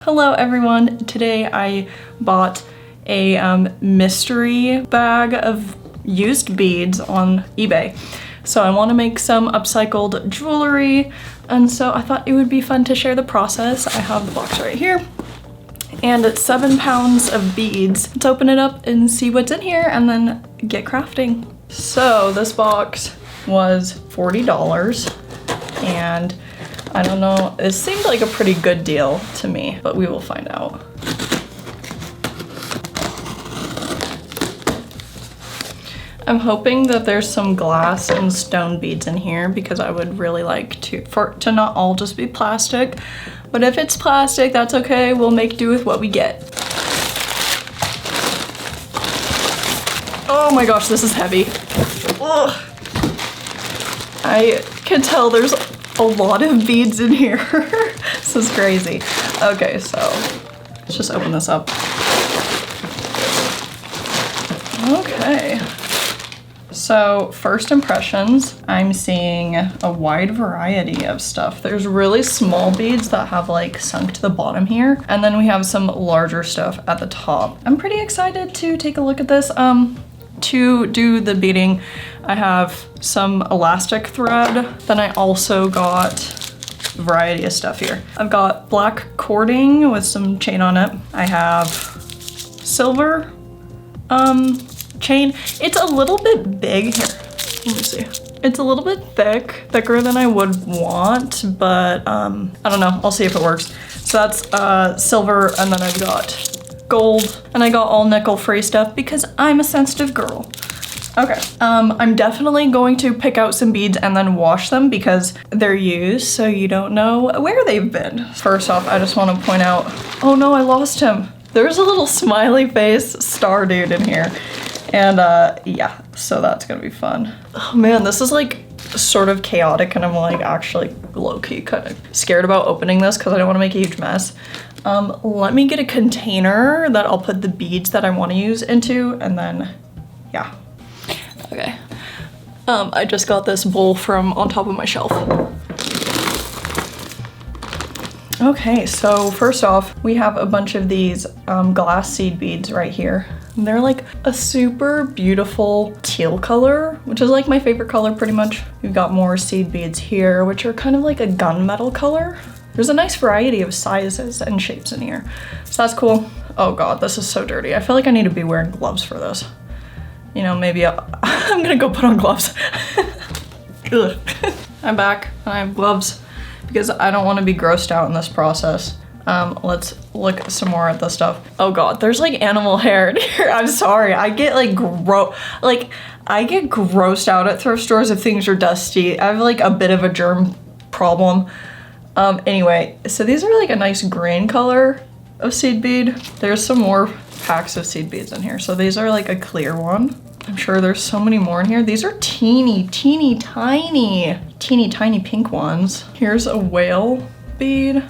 Hello everyone, today I bought a mystery bag of used beads on eBay. So I want to make some upcycled jewelry, and so I thought it would be fun to share the process. I have the box right here, and it's 7 pounds of beads. Let's open it up and see what's in here and then get crafting. So this box was $40, and I don't know, it seemed like a pretty good deal to me, but we will find out. I'm hoping that there's some glass and stone beads in here because I would really like for it to not all just be plastic. But if it's plastic, that's okay. We'll make do with what we get. Oh my gosh, this is heavy. Ugh. I can tell there's a lot of beads in here. This is crazy. Okay, so let's just open this up. Okay. So first impressions, I'm seeing a wide variety of stuff. There's really small beads that have like sunk to the bottom here, and then we have some larger stuff at the top. I'm pretty excited to take a look at this. To do the beading, I have some elastic thread. Then I also got a variety of stuff here. I've got black cording with some chain on it. I have silver chain. It's a little bit big here. Let me see. It's a little bit thicker than I would want, but I don't know. I'll see if it works. So that's silver, and then I've got gold, and I got all nickel free stuff because I'm a sensitive girl. Okay, I'm definitely going to pick out some beads and then wash them because they're used, so you don't know where they've been. First off, I just want to point out, oh no, I lost him. There's a little smiley face star dude in here. And yeah, so that's gonna be fun. Oh man, this is like sort of chaotic, and I'm like actually low-key kind of scared about opening this because I don't want to make a huge mess. Let me get a container that I'll put the beads that I want to use into, and then yeah. Okay. I just got this bowl from on top of my shelf. Okay, so first off, we have a bunch of these glass seed beads right here. And they're like a super beautiful teal color, which is like my favorite color pretty much. We've got more seed beads here, which are kind of like a gunmetal color. There's a nice variety of sizes and shapes in here, so that's cool. Oh god, this is so dirty. I feel like I need to be wearing gloves for this. You know, maybe I'm gonna go put on gloves. Ugh. I'm back and I have gloves because I don't want to be grossed out in this process. Let's look some more at this stuff. Oh god, there's like animal hair in here. I'm sorry, I get like I get grossed out at thrift stores if things are dusty. I have like a bit of a germ problem. Anyway, so these are like a nice green color of seed bead. There's some more packs of seed beads in here. So these are like a clear one. I'm sure there's so many more in here. These are teeny tiny pink ones. Here's a whale bead.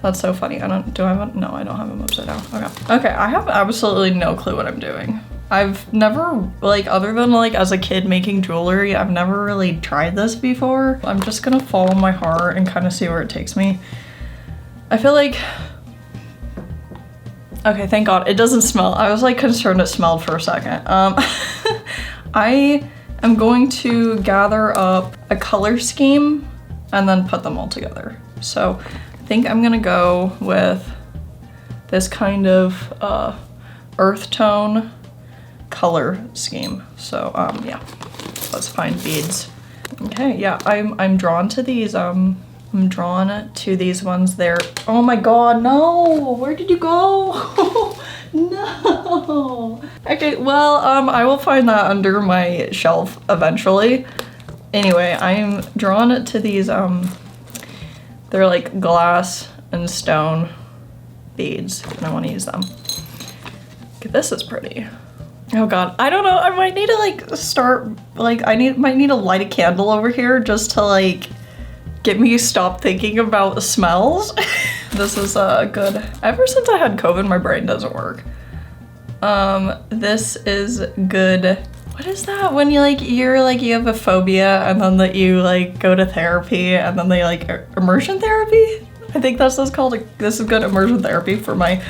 That's so funny. No, I don't have them upside down. Okay, I have absolutely no clue what I'm doing. I've never, like, other than like as a kid making jewelry, I've never really tried this before. I'm just gonna follow my heart and kind of see where it takes me. I feel like, okay, thank god, it doesn't smell. I was like concerned it smelled for a second. I am going to gather up a color scheme and then put them all together. So I think I'm gonna go with this kind of earth tone color scheme. So yeah, let's find beads. Okay, yeah, I'm drawn to these. I'm drawn to these ones there. Oh my god, no! Where did you go? No! Okay, well, I will find that under my shelf eventually. Anyway, I'm drawn to these, they're like glass and stone beads, and I want to use them. Okay, this is pretty. Oh god, I don't know, I might need to like start, like might need to light a candle over here just to like get me stop thinking about smells. This is good. Ever since I had COVID, my brain doesn't work. This is good. What is that when you have a phobia and then that you like go to therapy and then they like immersion therapy? I think that's what's called, this is good immersion therapy for my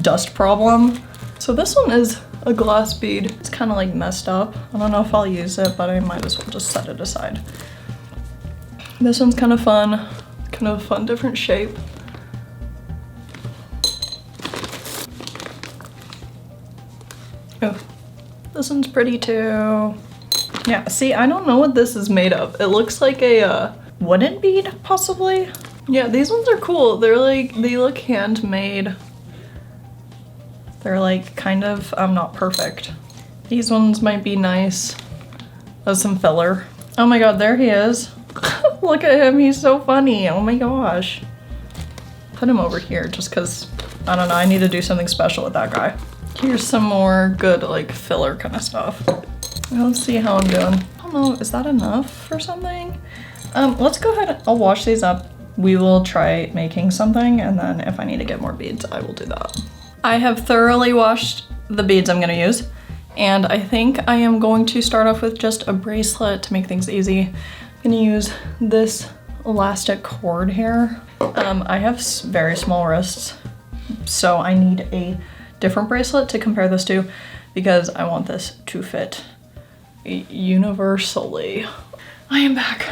dust problem. So this one is a glass bead. It's kind of like messed up. I don't know if I'll use it, but I might as well just set it aside. This one's kind of fun different shape. Oh, this one's pretty too. Yeah, see, I don't know what this is made of. It looks like a wooden bead, possibly. Yeah, these ones are cool. They're like, they look handmade. They're like kind of not perfect. These ones might be nice as some filler. Oh my god, there he is. Look at him, he's so funny. Oh my gosh. Put him over here just because, I don't know, I need to do something special with that guy. Here's some more good like filler kind of stuff. Let's see how I'm doing. I don't know, is that enough for something? Let's go ahead, I'll wash these up. We will try making something, and then if I need to get more beads, I will do that. I have thoroughly washed the beads I'm gonna use, and I think I am going to start off with just a bracelet to make things easy. I'm gonna use this elastic cord here. I have very small wrists, so I need a different bracelet to compare this to because I want this to fit universally. I am back,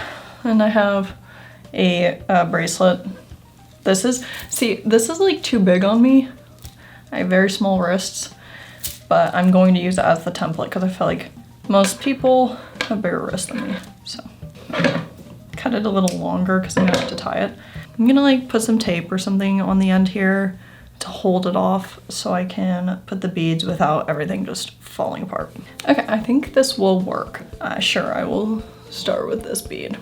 and I have a bracelet. This is like too big on me. I have very small wrists, but I'm going to use it as the template because I feel like most people have bigger wrists than me. So cut it a little longer because I'm gonna have to tie it. I'm gonna like put some tape or something on the end here to hold it off so I can put the beads without everything just falling apart. Okay, I think this will work. Sure, I will start with this bead.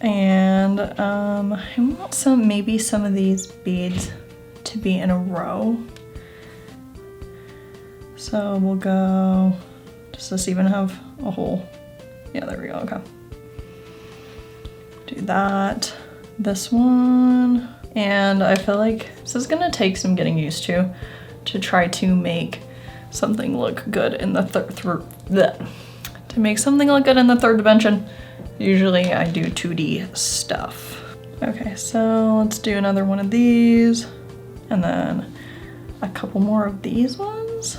And I want maybe some of these beads to be in a row. So we'll go, does this even have a hole? Yeah, there we go, okay. Do that, this one. And I feel like this is gonna take some getting used to try to make something look good in the to make something look good in the third dimension. Usually I do 2D stuff. Okay, so let's do another one of these and then a couple more of these ones.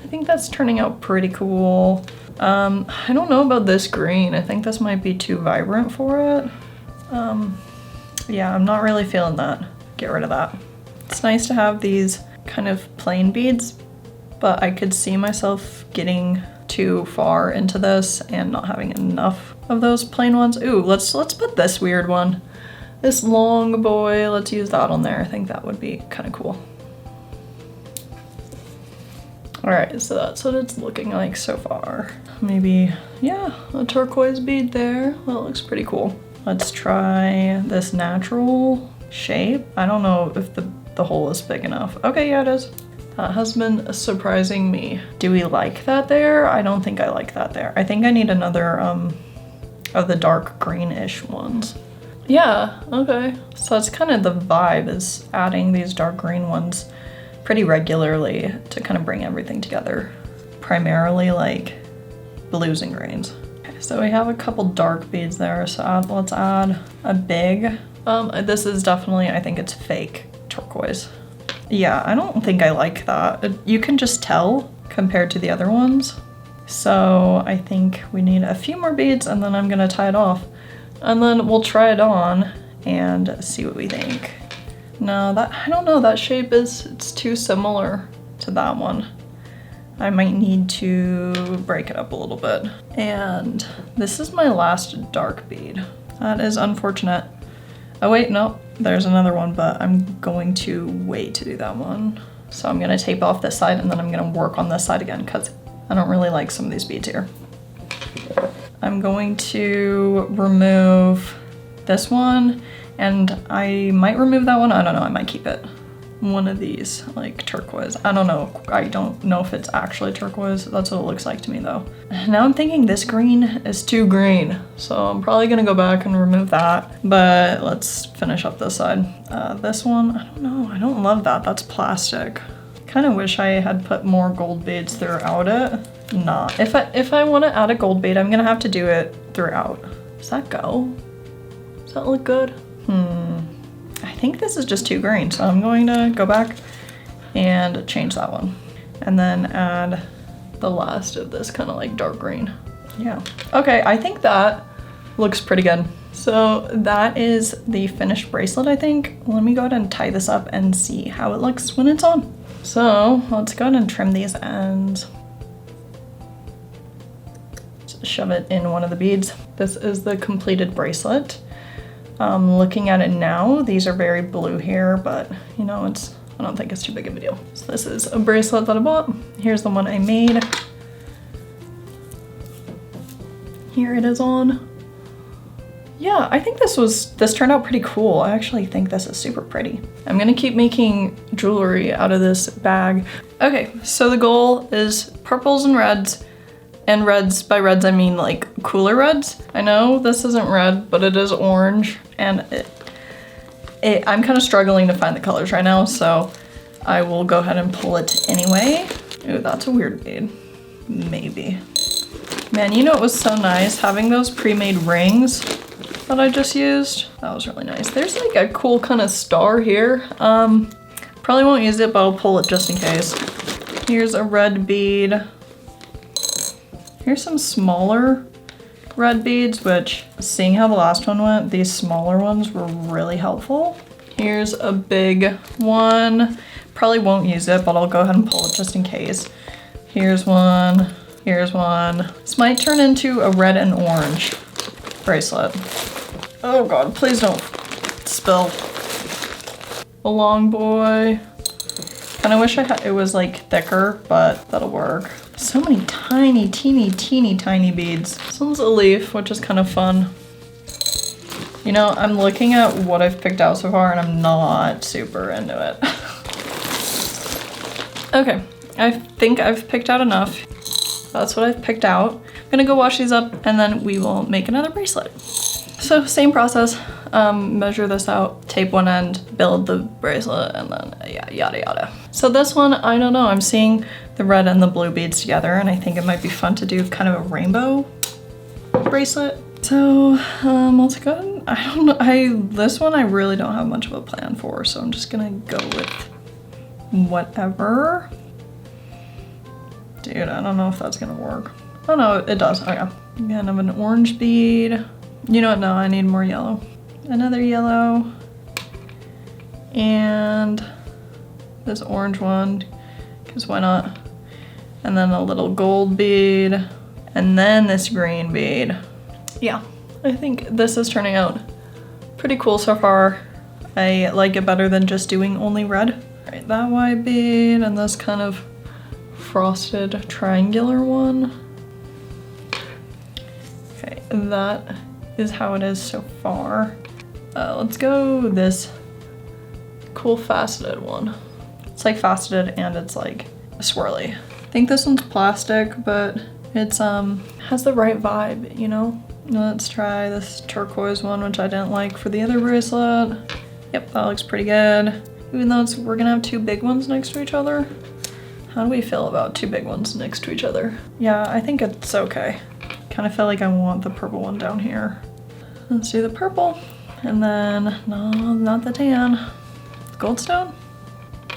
I think that's turning out pretty cool. I don't know about this green. I think this might be too vibrant for it. Yeah, I'm not really feeling that. Get rid of that. It's nice to have these kind of plain beads, but I could see myself getting too far into this and not having enough of those plain ones. Ooh, let's put this weird one. This long boy, let's use that on there. I think that would be kind of cool. All right, so that's what it's looking like so far. Maybe, yeah, a turquoise bead there. That looks pretty cool. Let's try this natural shape. I don't know if the hole is big enough. Okay, yeah, it is. That has been surprising me. Do we like that there? I don't think I like that there. I think I need another of the dark greenish ones. Yeah, okay. So that's kind of the vibe, is adding these dark green ones pretty regularly to kind of bring everything together. Primarily like blues and greens. Okay, so we have a couple dark beads there, so let's add a big. This is definitely, I think it's fake turquoise. Yeah, I don't think I like that. You can just tell compared to the other ones. So I think we need a few more beads and then I'm gonna tie it off. And then we'll try it on and see what we think. No, I don't know, that shape it's too similar to that one. I might need to break it up a little bit. And this is my last dark bead. That is unfortunate. Oh wait, no, there's another one, but I'm going to wait to do that one. So I'm gonna tape off this side and then I'm gonna work on this side again because I don't really like some of these beads here. I'm going to remove this one and I might remove that one. I don't know, I might keep it. One of these, like turquoise. I don't know if it's actually turquoise. That's what it looks like to me though. Now I'm thinking this green is too green. So I'm probably gonna go back and remove that, but let's finish up this side. This one, I don't know, I don't love that, that's plastic. Kind of wish I had put more gold beads throughout it. Nah, if I wanna add a gold bead, I'm gonna have to do it throughout. Does that go? Does that look good? I think this is just too green, so I'm going to go back and change that one. And then add the last of this kind of like dark green. Yeah. Okay, I think that looks pretty good. So that is the finished bracelet, I think. Let me go ahead and tie this up and see how it looks when it's on. So let's go ahead and trim these ends. Just shove it in one of the beads. This is the completed bracelet. Looking at it now, these are very blue here, but you know, I don't think it's too big of a deal. So this is a bracelet that I bought. Here's the one I made. Here it is on. Yeah, I think this turned out pretty cool. I actually think this is super pretty. I'm gonna keep making jewelry out of this bag. Okay, so the goal is purples and reds by reds I mean like cooler reds. I know this isn't red, but it is orange, and I'm kind of struggling to find the colors right now, so I will go ahead and pull it anyway. Ooh, that's a weird bead. Maybe. Man, you know it was so nice having those pre-made rings that I just used. That was really nice. There's like a cool kind of star here. Probably won't use it, but I'll pull it just in case. Here's a red bead. Here's some smaller red beads, which, seeing how the last one went, these smaller ones were really helpful. Here's a big one. Probably won't use it, but I'll go ahead and pull it just in case. Here's one. Here's one. This might turn into a red and orange bracelet. Oh God, please don't spill. A long boy. Kinda wish it was like thicker, but that'll work. So many tiny, teeny tiny beads. This one's a leaf, which is kind of fun. You know, I'm looking at what I've picked out so far and I'm not super into it. Okay, I think I've picked out enough. That's what I've picked out. I'm gonna go wash these up and then we will make another bracelet. So same process, measure this out, tape one end, build the bracelet, and then yeah, yada yada. So this one, I don't know, I'm seeing the red and the blue beads together and I think it might be fun to do kind of a rainbow bracelet. So let's go, I don't know, this one I really don't have much of a plan for, so I'm just gonna go with whatever. Dude, I don't know if that's gonna work. Oh no, it does, okay. Again, I have an orange bead. You know what, no, I need more yellow. Another yellow. And this orange one, because why not? And then a little gold bead. And then this green bead. Yeah, I think this is turning out pretty cool so far. I like it better than just doing only red. All right, that white bead and this kind of frosted triangular one. Okay, that is how it is so far. Let's go this cool faceted one. It's like faceted and it's like swirly. I think this one's plastic, but it's has the right vibe, you know? Let's try this turquoise one, which I didn't like for the other bracelet. Yep, that looks pretty good. Even though we're gonna have two big ones next to each other. How do we feel about two big ones next to each other? Yeah, I think it's okay. Kind of feel like I want the purple one down here. Let's do the purple. And then, no, not the tan. Goldstone?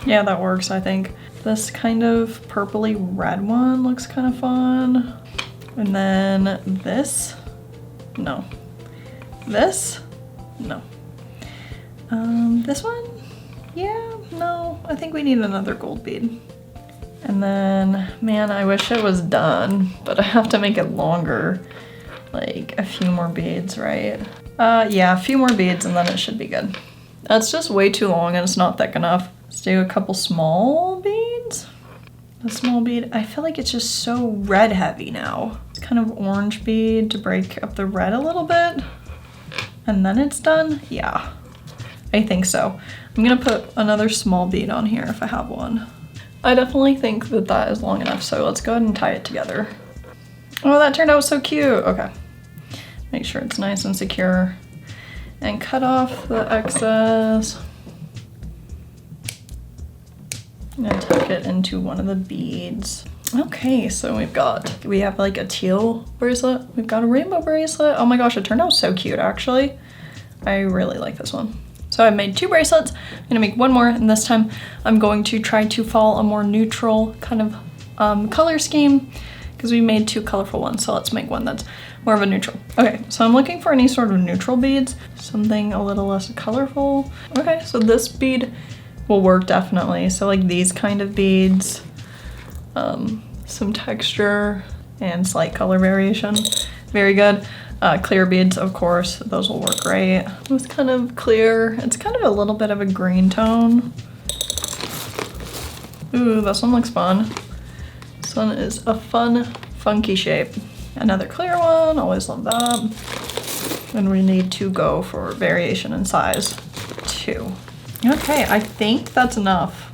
Yeah, that works, I think. This kind of purpley red one looks kind of fun. And then this? No. This? No. This one? Yeah, no. I think we need another gold bead. And then, man, I wish it was done, but I have to make it longer. Like a few more beads, right? Yeah, a few more beads and then it should be good. That's just way too long and it's not thick enough. Let's do a couple small beads. The small bead, I feel like it's just so red heavy now. It's kind of orange bead to break up the red a little bit. And then it's done? Yeah, I think so. I'm gonna put another small bead on here if I have one. I definitely think that that is long enough, so let's go ahead and tie it together. Oh, that turned out so cute. Okay, make sure it's nice and secure. And cut off the excess. And tuck it into one of the beads. Okay, so we have like a teal bracelet. We've got a rainbow bracelet. Oh my gosh, it turned out so cute actually. I really like this one. So I made 2 bracelets. I'm gonna make 1 more, and this time I'm going to try to follow a more neutral kind of color scheme, because we made 2 colorful ones, so let's make one that's more of a neutral. Okay, so I'm looking for any sort of neutral beads, something a little less colorful. Okay, so this bead will work definitely. So like these kind of beads, some texture and slight color variation, very good. Clear beads, of course, those will work great. It's kind of clear. It's kind of a little bit of a green tone. Ooh, this one looks fun. This one is a fun, funky shape. Another clear one, always love that. And we need to go for variation in size too. Okay, I think that's enough.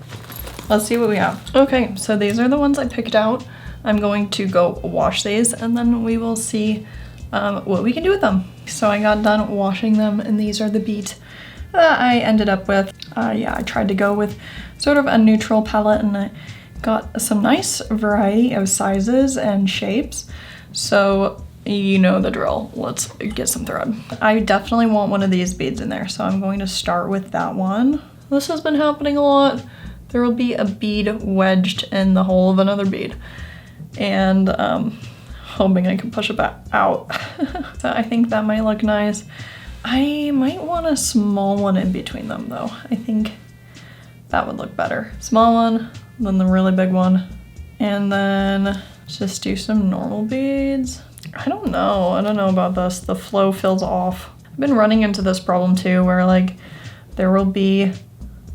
Let's see what we have. Okay, so these are the ones I picked out. I'm going to go wash these, and then we will see what we can do with them. So I got done washing them, and these are the beads that I ended up with. Yeah, I tried to go with sort of a neutral palette, and I got some nice variety of sizes and shapes. So you know the drill. Let's get some thread. I definitely want one of these beads in there, so I'm going to start with that one. This has been happening a lot. There will be a bead wedged in the hole of another bead, and hoping I can push it back out. So I think that might look nice. I might want a small one in between them though. I think that would look better. Small one, then the really big one, and then just do some normal beads. I don't know about this. The flow feels off. I've been running into this problem too, where like there will be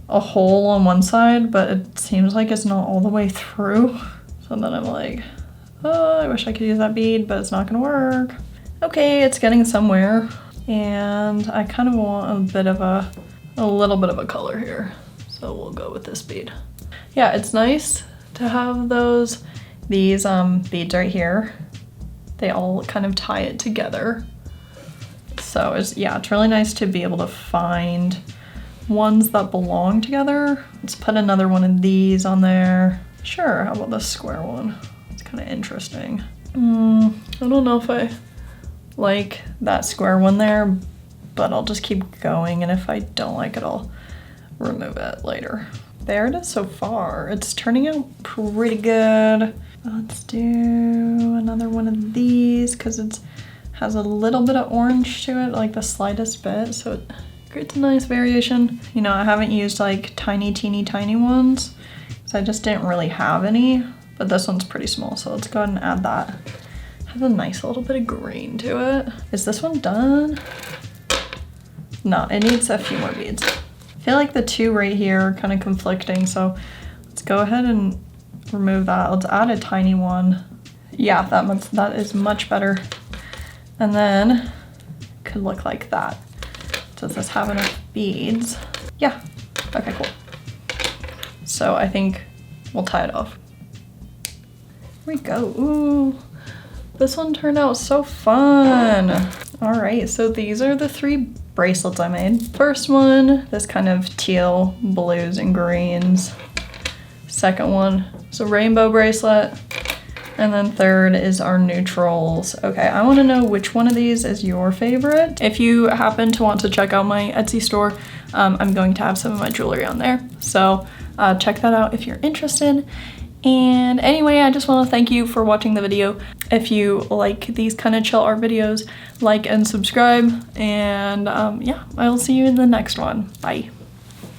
a hole on one side, but it seems like it's not all the way through. So then I'm like, oh, I wish I could use that bead, but it's not gonna work. Okay, it's getting somewhere. And I kind of want a little bit of a color here. So we'll go with this bead. Yeah, it's nice to have these beads right here. They all kind of tie it together. So it's really nice to be able to find ones that belong together. Let's put another one of these on there. Sure, how about this square one? It's kind of interesting. I don't know if I like that square one there, but I'll just keep going, and if I don't like it, I'll remove it later. There it is so far. It's turning out pretty good. Let's do another one of these because it has a little bit of orange to it, like the slightest bit, so it creates a nice variation. You know, I haven't used like tiny, teeny, tiny ones because I just didn't really have any, but this one's pretty small, so let's go ahead and add that. Has a nice little bit of green to it. Is this one done? No, it needs a few more beads. I feel like the two right here are kind of conflicting, so let's go ahead and remove that. Let's add a tiny one. Yeah, that is much better. And then it could look like that. Does this have enough beads? Yeah, okay, cool. So I think we'll tie it off. Here we go, ooh. This one turned out so fun. All right, so these are the 3 bracelets I made. First one, this kind of teal, blues, and greens. Second one is a rainbow bracelet. And then third is our neutrals. Okay, I wanna know which one of these is your favorite. If you happen to want to check out my Etsy store, I'm going to have some of my jewelry on there. So check that out if you're interested. And anyway, I just want to thank you for watching the video. If you like these kind of chill art videos, like and subscribe. And yeah, I will see you in the next one. Bye.